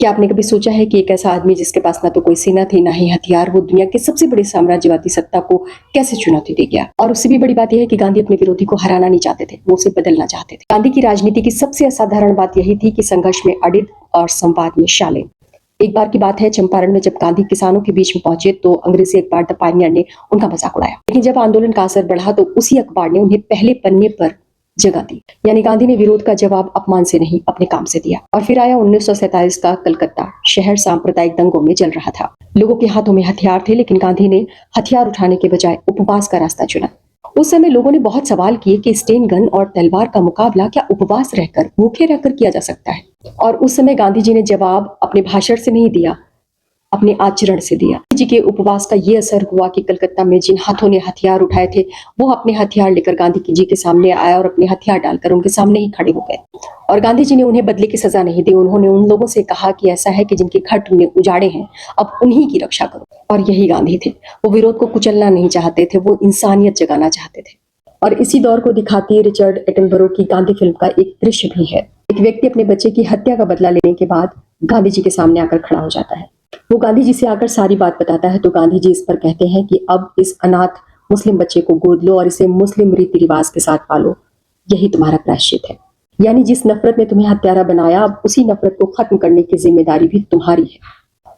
क्या आपने कभी सोचा है कि एक ऐसा आदमी जिसके पास ना तो कोई सेना थी ना ही हथियार, वो दुनिया के सबसे बड़ी साम्राज्यवादी सत्ता को कैसे चुनौती दे गया? और उससे भी बड़ी बात यह है कि गांधी अपने विरोधी को हराना नहीं चाहते थे, वो उसे बदलना चाहते थे। गांधी की राजनीति की सबसे असाधारण बात यही थी कि संघर्ष में अडिग और संवाद में शालीन। एक बार की बात है, चंपारण में जब गांधी किसानों के बीच में पहुंचे तो अंग्रेजी अखबार द पायनियर ने उनका मजाक उड़ाया। लेकिन जब आंदोलन का असर बढ़ा तो उसी अखबार ने उन्हें पहले पन्ने पर जगह दी। यानी गांधी ने विरोध का जवाब अपमान से नहीं, अपने काम से दिया। और फिर आया 1947 का कलकत्ता। शहर सांप्रदायिक दंगों में जल रहा था। लोगों के हाथों में हथियार थे, लेकिन गांधी ने हथियार उठाने के बजाय उपवास का रास्ता चुना। उस समय लोगों ने बहुत सवाल किए कि स्टेन गन और तलवार का मुकाबला क्या उपवास रहकर, भूखे रहकर किया जा सकता है? और उस समय गांधी जी ने जवाब अपने भाषण से नहीं दिया, अपने आचरण से दिया। जी के उपवास का ये असर हुआ कि कलकत्ता में जिन हाथों ने हथियार उठाए थे, वो अपने हथियार लेकर गांधी जी के सामने आया और अपने हथियार डालकर उनके सामने ही खड़े हो गए। और गांधी जी ने उन्हें बदले की सजा नहीं दी। उन्होंने उन लोगों से कहा कि ऐसा है कि जिनके घर तुमने उजाड़े हैं, अब उन्हीं की रक्षा करो। और यही गांधी थे। वो विरोध को कुचलना नहीं चाहते थे, वो इंसानियत जगाना चाहते थे। और इसी दौर को दिखाती रिचर्ड एटनबरो की गांधी फिल्म का एक दृश्य भी है। एक व्यक्ति अपने बच्चे की हत्या का बदला लेने के बाद गांधी जी के सामने आकर खड़ा हो जाता है। वो गांधी जी से आकर सारी बात बताता है तो गांधी जी इस पर कहते हैं कि अब इस अनाथ मुस्लिम बच्चे को गोद लो और इसे मुस्लिम रीति रिवाज के साथ पालो, यही तुम्हारा प्रायश्चित है। यानी जिस नफरत ने तुम्हें हत्यारा बनाया, अब उसी नफरत को खत्म करने की जिम्मेदारी भी तुम्हारी है।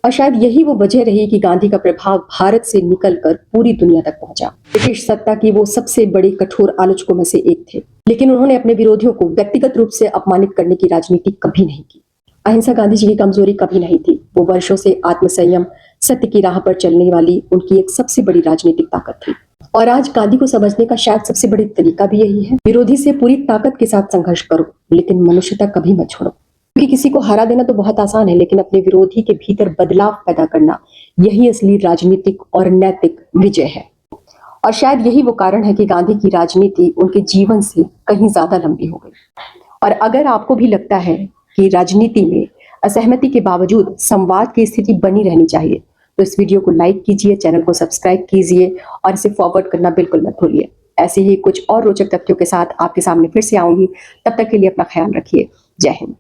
और शायद यही वो वजह रही कि गांधी का प्रभाव भारत से निकलकर पूरी दुनिया तक पहुंचा। ब्रिटिश सत्ता की वो सबसे बड़े कठोर आलोचकों में से एक थे, लेकिन उन्होंने अपने विरोधियों को व्यक्तिगत रूप से अपमानित करने की राजनीति कभी नहीं की। अहिंसा गांधी जी की कमजोरी कभी नहीं थी। वो वर्षों से आत्मसंयम, सत्य की राह पर चलने वाली उनकी एक सबसे बड़ी राजनीतिक ताकत थी। और आज गांधी को समझने का शायद सबसे बड़ी तरीका भी यही है, विरोधी से पूरी ताकत के साथ संघर्ष करो, लेकिन मनुष्यता कभी मत छोड़ो। क्योंकि किसी को हरा देना तो बहुत आसान है, लेकिन अपने विरोधी के भीतर बदलाव पैदा करना, यही असली राजनीतिक और नैतिक विजय है। और शायद यही वो कारण है कि गांधी की राजनीति उनके जीवन से कहीं ज्यादा लंबी हो गई। और अगर आपको भी लगता है कि राजनीति में असहमति के बावजूद संवाद की स्थिति बनी रहनी चाहिए, तो इस वीडियो को लाइक कीजिए, चैनल को सब्सक्राइब कीजिए और इसे फॉरवर्ड करना बिल्कुल मत भूलिए। ऐसे ही कुछ और रोचक तथ्यों के साथ आपके सामने फिर से आऊंगी। तब तक के लिए अपना ख्याल रखिए। जय हिंद।